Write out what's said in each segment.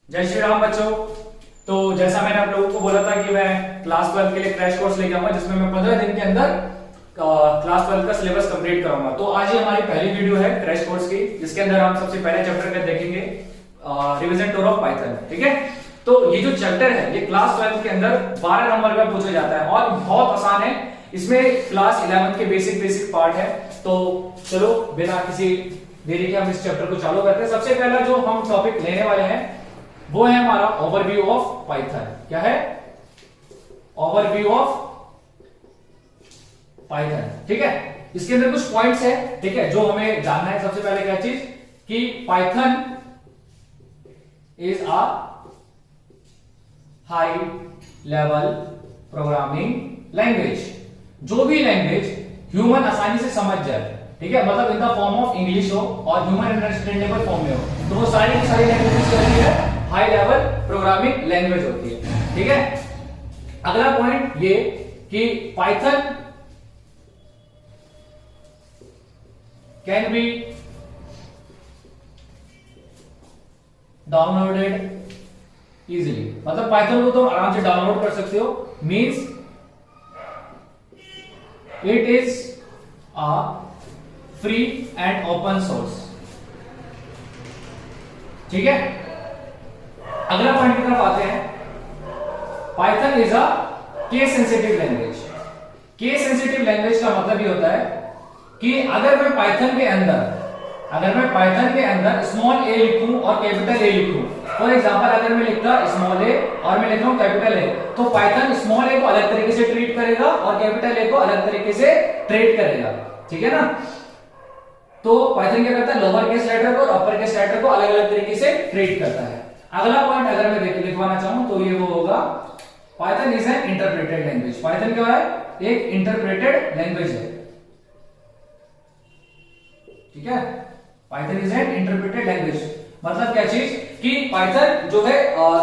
जय श्री राम बच्चों। तो जैसा मैंने आप लोगों को बोला था कि मैं क्लास 12 के लिए क्रैश कोर्स लेके आऊंगा जिसमें मैं 15 दिन के अंदर क्लास 12 का सिलेबस कंप्लीट कराऊंगा। तो आज ये हमारी पहली वीडियो है क्रैश कोर्स की, जिसके अंदर हम सबसे पहले चैप्टर का देखेंगे रिवीजन टूर ऑफ पाइथन। ठीक है, तो ये जो चैप्टर है ये क्लास 12 के अंदर 12 नंबर का पूछा जाता है और बहुत आसान है। इसमें क्लास 11 के बेसिक पार्ट है। तो चलो बिना किसी देरी के हम इस चैप्टर को चालू करते हैं। सबसे पहला जो हम टॉपिक लेने वाले हैं वो है हमारा ओवरव्यू ऑफ पाइथन। क्या है? Overview of Python. ठीक है, इसके अंदर कुछ पॉइंट्स है, ठीक है, जो हमें जानना है। सबसे पहले क्या चीज कि Python is a high level programming language. जो भी लैंग्वेज ह्यूमन आसानी से समझ जाए, ठीक है, मतलब in the form of English हो और ह्यूमन अंडरस्टैंडेबल फॉर्म में हो, तो वो सारी की सारी लैंग्वेजेस क्या होती है? हाई लेवल प्रोग्रामिंग लैंग्वेज होती है। ठीक है, अगला पॉइंट ये कि Python can be downloaded easily, मतलब पाइथन को तुम आराम से डाउनलोड कर सकते हो। Means it is a free and open source. ठीक है, अगला पॉइंट की तरफ आते हैं। Python is a case sensitive language. Case sensitive language का मतलब ये होता है कि अगर मैं पाइथन के अंदर स्मॉल ए लिखूं और कैपिटल ए लिखूं, फॉर एग्जांपल अगर मैं लिखता स्मॉल ए और मैं लिख रहा हूं कैपिटल ए, तो पाइथन स्मॉल ए को अलग तरीके से ट्रीट करेगा और कैपिटल ए को अलग तरीके से ट्रीट करेगा। ठीक है ना? तो पाइथन क्या करता है? लोअर केस लेटर को और अपर केस लेटर को अलग अलग तरीके से ट्रीट करता है। अगला पॉइंट अगर मैं लिखवाना चाहूं तो ये वो होगा, Python is an interpreted language. Python क्या है? एक इंटरप्रेटेड लैंग्वेज है। ठीक है, Python is an interpreted language मतलब क्या चीज कि पाइथन जो है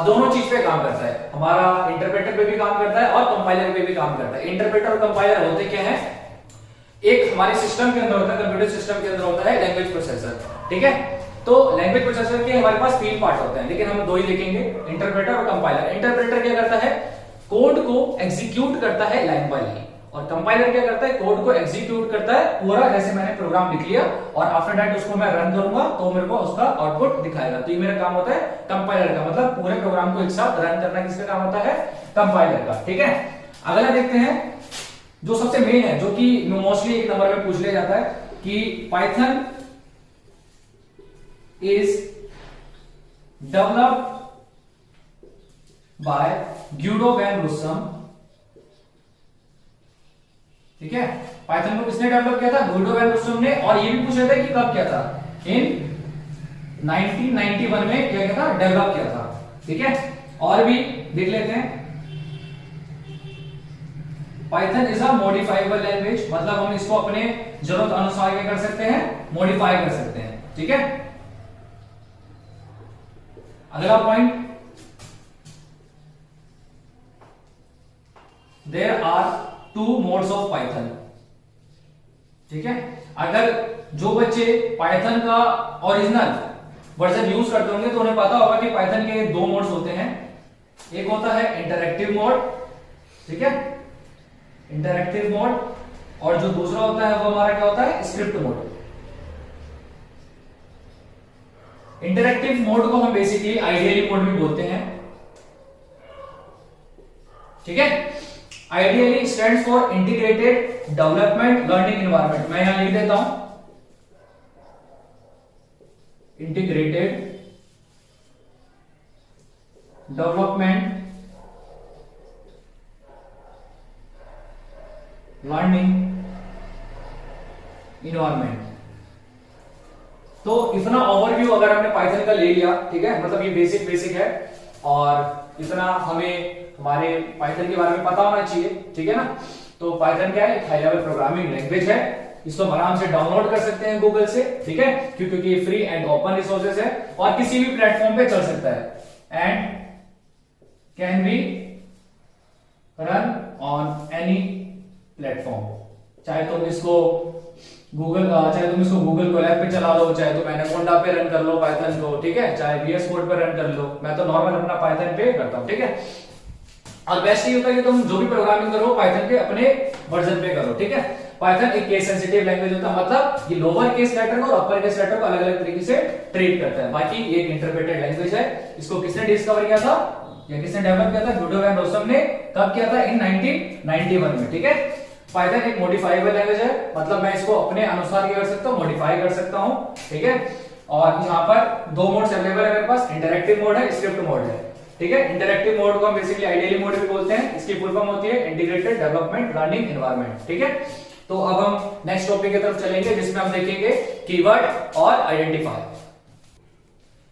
दोनों चीज पे काम करता है। हमारा इंटरप्रेटर पे भी काम करता है और कंपाइलर पे भी काम करता है। इंटरप्रेटर और कंपाइलर होते क्या है? एक हमारे सिस्टम के अंदर होता है, कंप्यूटर सिस्टम के अंदर होता है लैंग्वेज प्रोसेसर। ठीक है, तो लैंग्वेज प्रोसेसर के हमारे पास 3 पार्ट होते हैं, लेकिन हम 2 ही देखेंगे, इंटरप्रेटर और कंपाइलर। इंटरप्रेटर क्या करता है? कोड को एग्जीक्यूट करता है लाइन बाय लाइन, और कंपाइलर क्या करता है? कोड को एग्जीक्यूट करता है पूरा, जैसे मैंने प्रोग्राम लिख लिया और आफ्टर दैट उसको मैं रन करूंगा तो मेरे को उसका आउटपुट दिखाएगा। तो ये मेरा काम होता है कंपाइलर का, मतलब पूरे प्रोग्राम को एक साथ रन करना किसका काम होता है? कंपाइलर का। ठीक है, अगला देखते हैं जो सबसे मेन है, जो कि मोस्टली एक नंबर में पूछ लिया जाता है कि Python is developed by Guido van Rossum. ठीक है, पाइथन को किसने डेवलप किया था? ग्यूडो वैन रूसम ने। और ये भी पूछा था कि कब किया था? इन 1991 में क्या किया था? डेवलप किया था। ठीक है, और भी देख लेते हैं। Python is a modifiable language, मतलब हम इसको अपने जरूरत अनुसार क्या कर सकते हैं? मॉडिफाई कर सकते हैं। ठीक है, अगला point, there are 2 modes of Python. ठीक है, अगर जो बच्चे पाइथन का ओरिजिनल वर्जन यूज करते होंगे तो उन्हें पता होगा कि पाइथन के 2 मोड्स होते हैं। एक होता है इंटरैक्टिव मोड, ठीक है, इंटरैक्टिव मोड, और जो दूसरा होता है वो हमारा क्या होता है? Script mode. इंटरैक्टिव मोड को हम बेसिकली आइडियली मोड भी बोलते हैं। ठीक है, ideally stands for integrated development learning environment. मैं यहां लिख देता हूं इंटीग्रेटेड डेवलपमेंट लर्निंग इन्वायरमेंट। तो इतना ओवरव्यू अगर हमने पाइथन का ले लिया, ठीक है, मतलब ये बेसिक है और इतना हमें हमारे पाइथन के बारे में पता होना चाहिए। ठीक है ना? तो पाइथन क्या है? एक हाई लेवल प्रोग्रामिंग लैंग्वेज है। इसको हम आराम से डाउनलोड कर सकते हैं गूगल से। ठीक है, क्योंकि ये फ्री एंड ओपन रिसोर्सेज है और किसी भी प्लेटफॉर्म पे चल सकता है and can be run on any platform. चाहे तुम इसको गूगल, चाहे तुम इसको गूगल कोलैब पे चला लो, चाहे तुम एनाकोंडा पे रन कर लो पाइथन को, ठीक है, चाहे VS कोड पे रन कर लो, मैं तो नॉर्मल अपना पाइथन पे करता हूँ, ठीक है। और बेस्ट ये होता है कि तुम जो भी प्रोग्रामिंग करो पाइथन के अपने वर्जन पे करो, ठीक है। पाइथन एक केस सेंसिटिव लैंग्वेज होता है, मतलब ये लोअर केस लेटर को और अपर केस लेटर को अलग अलग तरीके से ट्रीट करता है। बाकी ये एक इंटरप्रेटेड लैंग्वेज है। इसको किसने डिस्कवर किया था या किसने डेवलप किया था? जूडो वैन रोसम ने। कब किया था? इन 1991 में, ठीक है। पाइथन एक मॉडिफाइबल लैंग्वेज है, मतलब मैं इसको अपने अनुसार क्या कर सकता हूँ, मॉडिफाई कर सकता हूँ, ठीक है। और यहाँ पर दो मोड्स अवेलेबल है मेरे पास, इंटरैक्टिव मोड है, स्क्रिप्ट मोड है, ठीक है। इंटरैक्टिव मोड को हम बेसिकली आइडियली मोड भी बोलते हैं। इसकी फुल फॉर्म होती है इंटीग्रेटेड डेवलपमेंट लर्निंग एनवायरनमेंट, ठीक है। तो अब हम नेक्स्ट टॉपिक की तरफ चलेंगे जिसमें हम देखेंगे कीवर्ड और आइडेंटिफायर।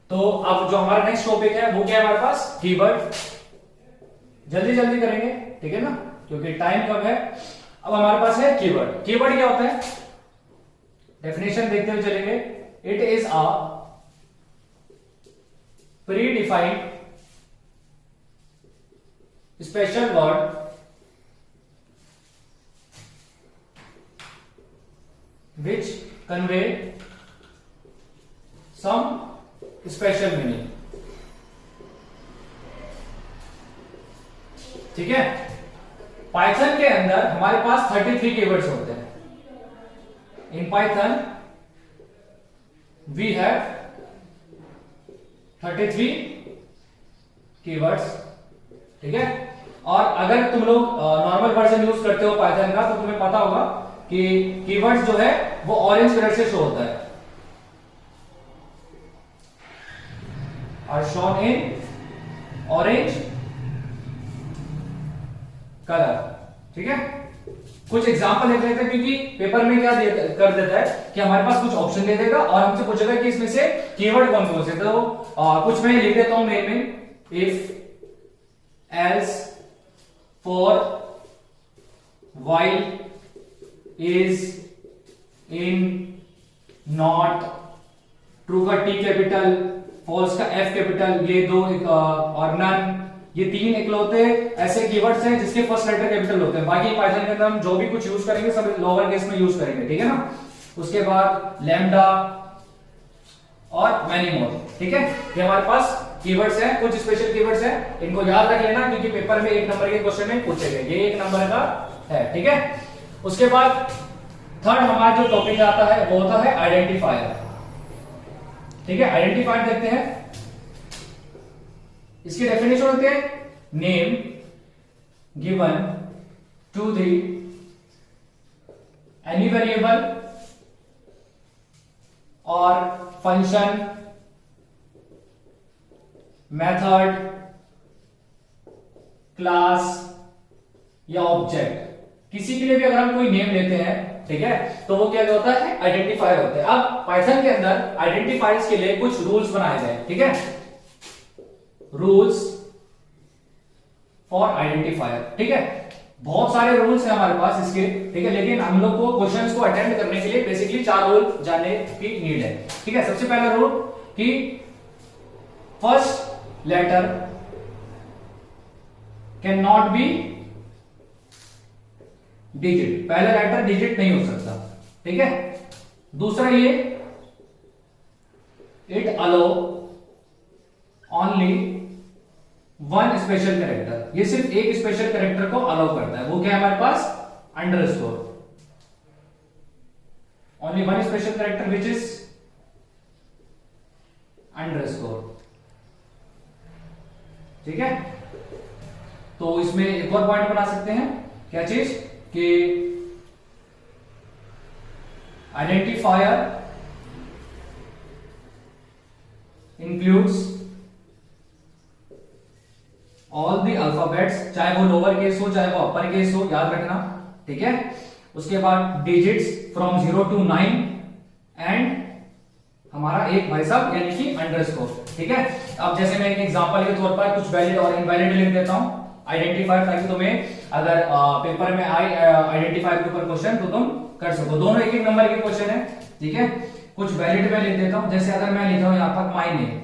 तो अब जो हमारा नेक्स्ट टॉपिक है वो क्या है हमारे पास? कीवर्ड। जल्दी जल्दी करेंगे, ठीक है ना, क्योंकि टाइम कम है। अब हमारे पास है कीवर्ड। कीवर्ड क्या होता है? डेफिनेशन देखते हुए चलेंगे। It is a pre defined special word which convey some special meaning, ठीक है। पाइथन के अंदर हमारे पास 33 कीवर्ड्स होते हैं। In Python we have 33 keywords, ठीक है। और अगर तुम लोग नॉर्मल वर्जन यूज करते हो पाइथन का तो तुम्हें पता होगा कि कीवर्ड्स जो है वो ऑरेंज कलर से शो होता है, और शोन इन ऑरेंज कलर, ठीक है। कुछ एग्जांपल देख लेते हैं, क्योंकि पेपर में क्या कर देता है कि हमारे पास कुछ ऑप्शन दे देगा और हमसे पूछेगा कि इसमें से कीवर्ड कौन कौन से। तो कुछ मैं लिख देता हूं मेन में, if, else, for, while, is, in, not, true का T कैपिटल, फॉल्स का F कैपिटल, ये दो और नन, ये तीन इकलौते ऐसे कीवर्ड्स हैं जिसके फर्स्ट लेटर कैपिटल होते हैं। बाकी पाइथन के अंदर हम जो भी कुछ यूज करेंगे सब लोअर केस में यूज करेंगे, ठीक है ना। उसके बाद लैम्डा और मैनी मोर, ठीक है। ये हमारे पास कीवर्ड्स हैं, कुछ स्पेशल कीवर्ड्स हैं, इनको याद रख लेना क्योंकि पेपर में 1 नंबर के क्वेश्चन में पूछे गए। ये 1 नंबर का है, ठीक है। उसके बाद थर्ड हमारा जो टॉपिक आता है वो होता है आइडेंटिफायर, ठीक है। आइडेंटिफायर देखते हैं। इसकी डेफिनेशन होती है name given to the any variable और फंक्शन, मेथड, क्लास या ऑब्जेक्ट, किसी के लिए भी अगर हम कोई नेम लेते हैं, ठीक है, तो वो क्या होता है? आइडेंटिफायर होता है। अब पाइथन के अंदर आइडेंटिफायर्स के लिए कुछ रूल्स बनाए गए, ठीक है, रूल्स फॉर आइडेंटिफायर, ठीक है। बहुत सारे रूल्स हैं हमारे पास इसके, ठीक है, लेकिन हम लोग को क्वेश्चंस को अटेम्प्ट करने के लिए बेसिकली 4 रूल जानने की नीड है, ठीक है। सबसे पहला रूल कि first letter can not be digit, पहला लेटर डिजिट नहीं हो सकता, ठीक है। दूसरा ये it allow only one special character, ये सिर्फ एक स्पेशल कैरेक्टर को अलाउ करता है, वो क्या है हमारे पास? Underscore, only one special character which is underscore, ठीक है। तो इसमें एक और पॉइंट बना सकते हैं, क्या चीज कि identifier includes all the alphabets, चाहे वो लोअर केस हो चाहे वो अपर केस हो, याद रखना, ठीक है। उसके बाद डिजिट्स फ्रॉम 0 to 9 एंड हमारा एक भाई साहब यानी कि अंडरस्कोर, ठीक है। अब जैसे मैं एक एग्जांपल के तौर पर कुछ वैलिड और इनवैलिड लिख देता हूं आइडेंटिफायर, ताकि तुम्हें अगर पेपर में आए आइडेंटिफायर के ऊपर क्वेश्चन तो तुम कर सको। दोनों एक एक नंबर के क्वेश्चन है, ठीक है। कुछ वैलिड में लिख देता हूं, जैसे अगर मैं लिखा हूं यहां पर my name,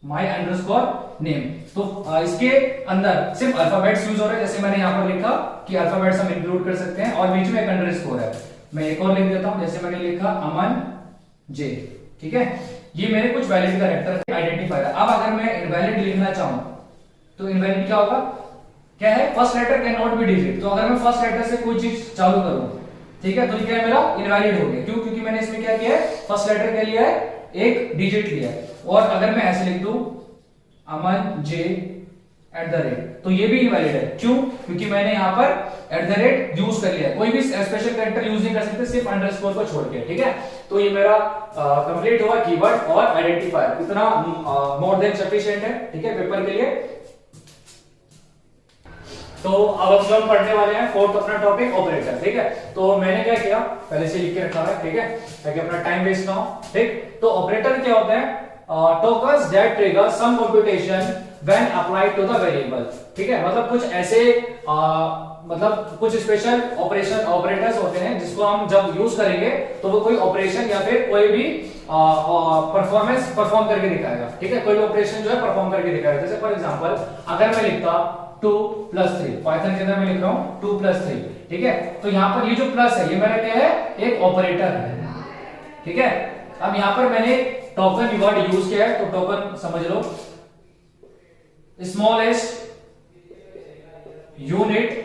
my underscore name, तो इसके अंदर सिर्फ अल्फाबेट्स यूज हो रहे हैं। जैसे मैंने यहां पर लिखा कि अल्फाबेट्स हम इंक्लूड कर सकते हैं और बीच में एक अंडरस्कोर है। मैं एक और लिख देता हूं, जैसे मैंने लिखा अमन जे, ठीक है, ये मेरे कुछ वैलिड कैरेक्टर आइडेंटिफायर। अब अगर मैं इनवैलिड लिखना चाहूं तो इनवैलिड क्या होगा, क्या है, first letter can not be digit. तो अगर मैं फर्स्ट लेटर से कोई चीज चालू करूं, ठीक है, तो ये क्या है, मेरा इनवैलिड हो गया। क्यों? क्योंकि मैंने इसमें क्या किया है, फर्स्ट लेटर के लिए एक डिजिट लिया है। और अगर मैं ऐसे लिख दूं अमन जे एट द रेट, तो ये भी इनवैलिड है। क्यों? क्योंकि मैंने यहां पर एट द रेट यूज कर लिया है। कोई भी स्पेशल कैरेक्टर यूज नहीं कर सकते सिर्फ अंडरस्कोर को छोड़ के, ठीक है। तो ये मेरा कंप्लीट हुआ कीवर्ड और आइडेंटिफायर, इतना मोर देन सफिशिएंट है, ठीक है, पेपर के लिए। तो अब हम पढ़ने वाले हैं फोर्थ अपना टॉपिक ऑपरेटर, ठीक है। तो मैंने क्या किया, पहले से लिख के रखा है, ठीक है, ताकि अपना टाइम वेस्ट ना हो, ठीक। तो ऑपरेटर क्या होता है, tokens that trigger some computation when applied to the variable, ठीक है। मतलब कुछ ऐसे मतलब कुछ स्पेशल ऑपरेटर्स होते हैं जिसको हम जब यूज करेंगे तो वो कोई ऑपरेशन या फिर कोई भी परफॉर्मेंस परफॉर्म करके दिखाएगा, ठीक है, कोई ऑपरेशन जो है परफॉर्म करके दिखाएगा। जैसे फॉर एग्जांपल अगर मैं लिखता 2 + 3, पाइथन के अंदर मैं लिख रहा हूं 2 + 3, ठीक है, तो यहां पर ये जो प्लस है ये मेरा क्या है, एक ऑपरेटर है, ठीक है। अब यहां पर मैंने टोकन वर्ड यूज किया है, तो टोकन समझ लो, smallest unit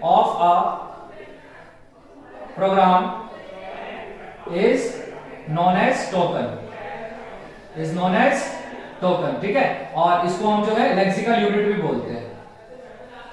of a program is known as token, ठीक है। और इसको हम जो है लेक्सिकल यूनिट भी बोलते हैं,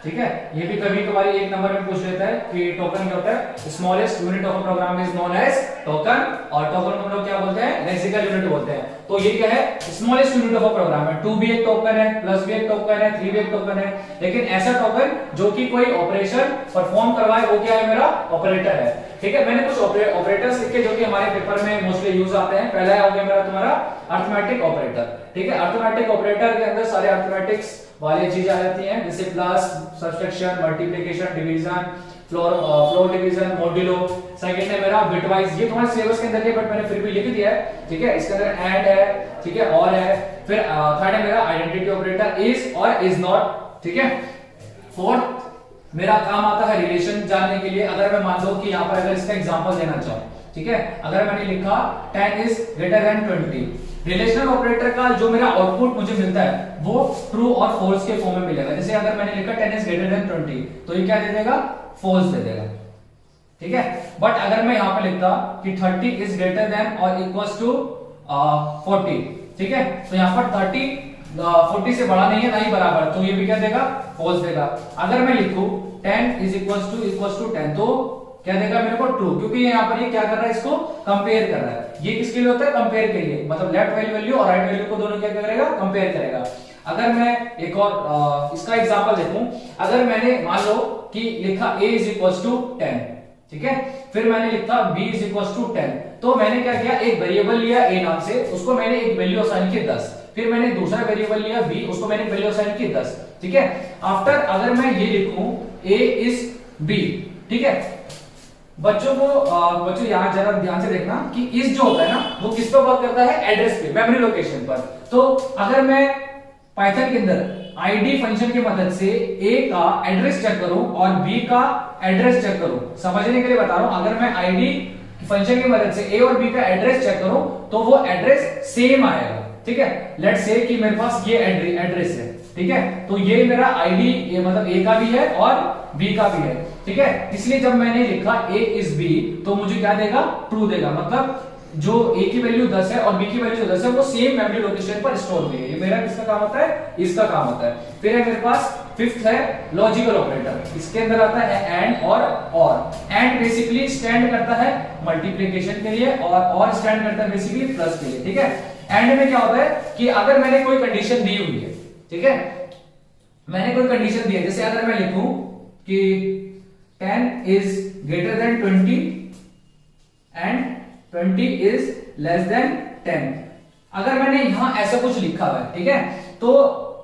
ठीक है। ये भी कभी कभार एक नंबर में पूछ लेता है कि टोकन क्या होता है, smallest unit of a program is known as token, और टोकन को हम लोग क्या बोलते हैं, लेक्सिकल यूनिट बोलते हैं। तो ये क्या है, smallest unit of a program है। 2 भी एक टोकन है, प्लस भी एक टोकन है, 3 भी एक टोकन है, लेकिन ऐसा टोकन जो कि कोई ऑपरेशन परफॉर्म करवाए वो क्या है, मेरा ऑपरेटर है, ठीक है। मैंने कुछ ऑपरेटर्स लिखे जो कि हमारे पेपर में मोस्टली यूज आते हैं। पहला हो गया मेरा तुम्हारा अरिथमेटिक ऑपरेटर, ठीक है। अरिथमेटिक ऑपरेटर के अंदर सारे अरिथमेटिक्स वाली चीज आ जाती हैं, जैसे plus, subtraction, multiplication, division, floor division, modulo. Second है मेरा बिटवाइज, ये तुम्हारे सिलेबस के अंदर है बट मैंने फिर भी लिख दिया है, ठीक है। इसके अंदर एंड है, ठीक है, और है। फिर थर्ड है मेरा आइडेंटिटी ऑपरेटर, इज और इज नॉट, ठीक है। फोर्थ मेरा काम आता है रिलेशन जानने के लिए। अगर मैं मान लो कि यहाँ पर अगर इसका एग्जांपल देना चाहूं, ठीक है, अगर मैंने लिखा 10 is greater than 20, relational operator का जो मेरा आउटपुट मुझे मिलता है वो ट्रू और फॉल्स के फॉर्म में मिलेगा। जैसे अगर मैंने लिखा 10 इज ग्रेटर देन 20, तो ये क्या दे देगा, फॉल्स दे देगा, ठीक है। बट अगर मैं यहां पे लिखता कि 30 इज ग्रेटर देन और इक्वल्स टू 40, ठीक है, तो यहां पर 30 40 से बड़ा नहीं है, ना ही बराबर, तो ये भी क्या देगा, फॉल्स देगा। अगर मैं लिखूं 10 इज इक्वल्स टू 10, तो क्या देगा मेरे को, ट्रू, क्योंकि यहाँ पर ये क्या कर रहा है, इसको कंपेयर कर रहा है। ये किसके लिए होता है, कंपेयर के लिए, मतलब लेफ्ट वैल्यू और राइट वैल्यू को दोनों क्या करेगा, कंपेयर करेगा। अगर मैं एक और इसका एग्जांपल देखूं, अगर मैंने मान लो कि लिखा a इज इक्वल्स टू 10, ठीक है, फिर मैंने लिखा b इज इक्वल्स टू 10, तो मैंने क्या किया, एक वेरिएबल लिया a नाम से, उसको मैंने एक वैल्यू असाइन की 10, फिर मैंने दूसरा वेरिएबल लिया b, उसको मैंने वैल्यू असाइन की 10, ठीक है। आफ्टर अगर मैं ये लिखूं a इज b, ठीक है, बच्चों यहाँ जरा ध्यान से देखना कि इस जो होता है ना वो किस पर वर्क करता है, एड्रेस पे, मेमोरी लोकेशन पर। तो अगर मैं पाइथन के अंदर आईडी फंक्शन की मदद से a का एड्रेस चेक करूं और b का एड्रेस चेक करूं, समझने के लिए बता रहा हूं, अगर मैं आईडी फंक्शन की मदद से a और b का एड्रेस चेक करूं तो वो एड्रेस सेम आएगा, ठीक है। लेट्स से कि मेरे पास ये एड्रेस है, ठीक है, तो ये मेरा आईडी मतलब a का भी है और b का भी है, ठीक है। इसलिए जब मैंने लिखा a इज b, तो मुझे क्या देगा, ट्रू देगा, मतलब जो a की वैल्यू 10 है और b की वैल्यू 10 है वो सेम मेमोरी लोकेशन पर स्टोर हुई है। ये मेरा किसका काम होता है, इसका काम होता है। फिर है मेरे पास फिफ्थ है लॉजिकल ऑपरेटर, इसके अंदर आता है एंड और एंड बेसिकली स्टैंड करता है मल्टीप्लिकेशन के लिए और स्टैंड करता है बेसिकली प्लस के लिए, ठीक है। एंड में क्या होता है कि अगर मैंने कोई कंडीशन दी हुई है, ठीक है, मैंने कोई कंडीशन दी है, जैसे अगर मैं लिखूं कि 10 is greater than 20 and 20 is less than 10, अगर मैंने यहां ऐसा कुछ लिखा हुआ है, ठीक है, तो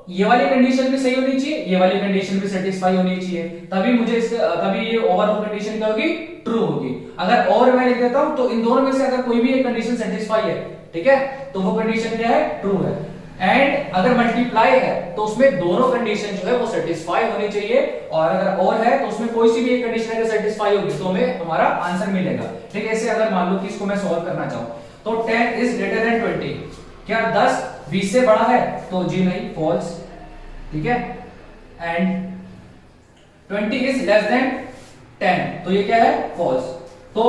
ये वाली कंडीशन भी सही होनी चाहिए, ये वाली कंडीशन भी सेटिस्फाई होनी चाहिए, तभी ये ओवरऑल कंडीशन क्या होगी, ट्रू होगी। अगर और मैं लिख देता हूं तो इन दोनों में से अगर कोई भी एक कंडीशन सेटिस्फाई है, ठीक है, तो वो कंडीशन क्या है, ट्रू है। एंड अगर मल्टीप्लाई है तो उसमें दोनों कंडीशन जो है वो सेटिस्फाई होनी चाहिए, और अगर और है तो उसमें कोई सी भी एक कंडीशन अगर सेटिस्फाई होगी तो हमें हमारा आंसर मिलेगा। ठीक है, ऐसे अगर मान लो कि इसको मैं सॉल्व करना चाहूं तो 10 इज ग्रेटर देन 20, क्या 10 20 से बड़ा है? तो जी नहीं, फॉल्स। ठीक है, एंड 20 इज लेस देन 10, तो ये क्या है? फॉल्स। तो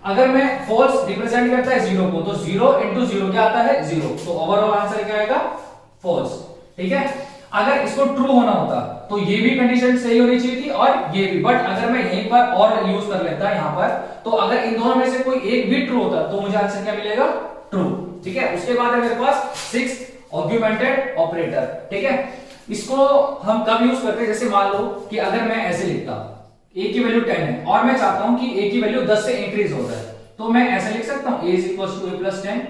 अगर मैं फॉल्स रिप्रेजेंट करता है जीरो को, तो 0 इंटू 0 क्या आता है? 0, तो ओवरऑल आंसर क्या आएगा? फॉल्स। ठीक है, अगर इसको ट्रू होना होता तो ये भी कंडीशन सही होनी चाहिए थी और ये भी, बट अगर मैं यहीं पर और यूज कर लेता यहां पर, तो अगर इन दोनों में से कोई एक भी ट्रू होता तो मुझे आंसर क्या मिलेगा? ट्रू। ठीक है, उसके बाद है मेरे पास 6 ऑग्यूमेंटेड ऑपरेटर। ठीक है, इसको हम कब यूज करते हैं? जैसे मान लो कि अगर मैं ऐसे लिखता, a की वैल्यू 10 है और मैं चाहता हूं कि a की वैल्यू 10 से इंक्रीज हो जाए, तो मैं ऐसे लिख सकता हूं a is equal to a plus 10।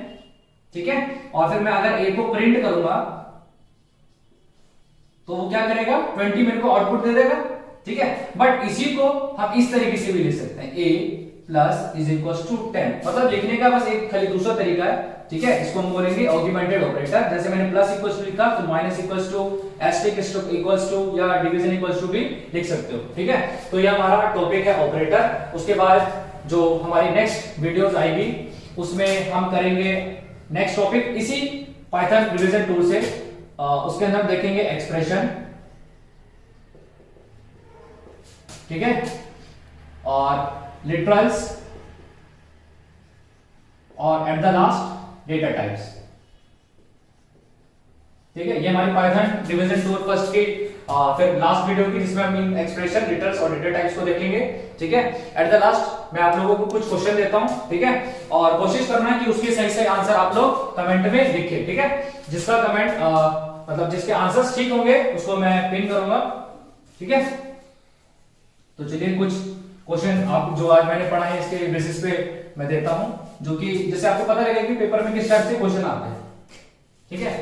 ठीक है, और फिर मैं अगर a को प्रिंट करूंगा तो वो क्या करेगा? 20 मेरे को आउटपुट दे देगा। ठीक है, बट इसी को हम इस तरीके से भी लिख सकते हैं, a plus is equal to 10, मतलब लिखने का बस एक खाली दूसरा तरीका है। ठीक है, इसको हम बोलेंगे ऑग्यूमेंटेड ऑपरेटर। जैसे मैंने प्लस इक्वल्स टू लिखा तो minus equals to, asterisk equals to या डिवीजन इक्वल्स टू भी लिख सकते हो। ठीक है, तो ये हमारा टॉपिक है ऑपरेटर। उसके बाद जो हमारी नेक्स्ट वीडियोस आएगी उसमें हम करेंगे नेक्स्ट टॉपिक इसी पाइथन रिवीजन टूल से, उसके अंदर देखेंगे एक्सप्रेशन। ठीक है, और लिटरल्स, और at the last data types. ठीक है, ये हमारी पाइथन डिवीजन टूल फर्स्ट की फिर लास्ट वीडियो की, जिसमें हम एक्सप्रेशन, लिटरल्स और डेटा टाइप्स को देखेंगे। ठीक है, एट द लास्ट मैं आप लोगों को कुछ क्वेश्चन देता हूं। ठीक है, और कोशिश करना है कि उसके सही सही आंसर आप लोग कमेंट में लिखें। ठीक है, जिसका कमेंट मतलब जिसके आंसर्स ठीक होंगे उसको मैं पिन करूंगा। ठीक है, तो चलिए कुछ क्वेश्चन आप जो आज मैंने पढ़ा है इसके बेसिस पे मैं देता हूं, जो कि जैसे आपको पता लगेगा कि पेपर में किस टाइप से क्वेश्चन आते हैं। ठीक है,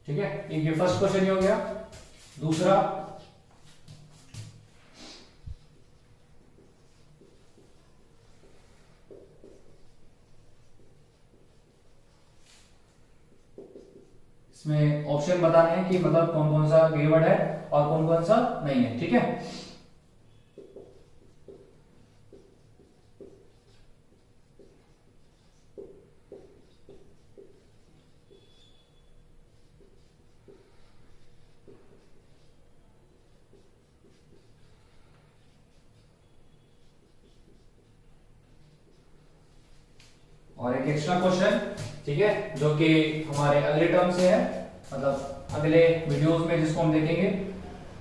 ठीक है, ये फर्स्ट क्वेश्चन हो गया। दूसरा, इसमें ऑप्शन बताने हैं कि मतलब कौन कौन सा कीवर्ड है और कौन कौन सा नहीं है। ठीक है, और एक एक्स्ट्रा क्वेश्चन, ठीक है, जो कि हमारे अगले टर्म से है, मतलब अगले वीडियोस में जिसको हम देखेंगे।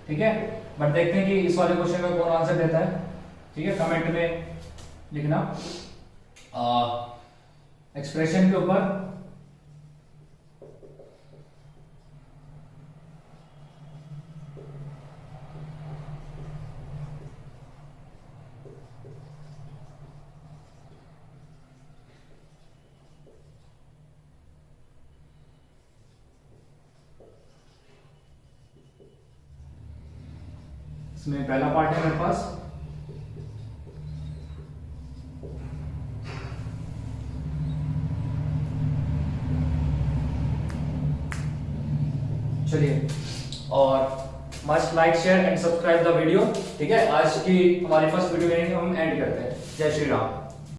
ठीक है, बट देखते हैं कि इस वाले क्वेश्चन में कौन आंसर देता है। ठीक है, कमेंट में लिखना एक्सप्रेशन के ऊपर। इसमें पहला पार्ट है मेरे पास, चलिए, और must like share and subscribe the video. ठीक है, आज की हमारी फर्स्ट वीडियो हम एंड करते हैं। जय श्री राम।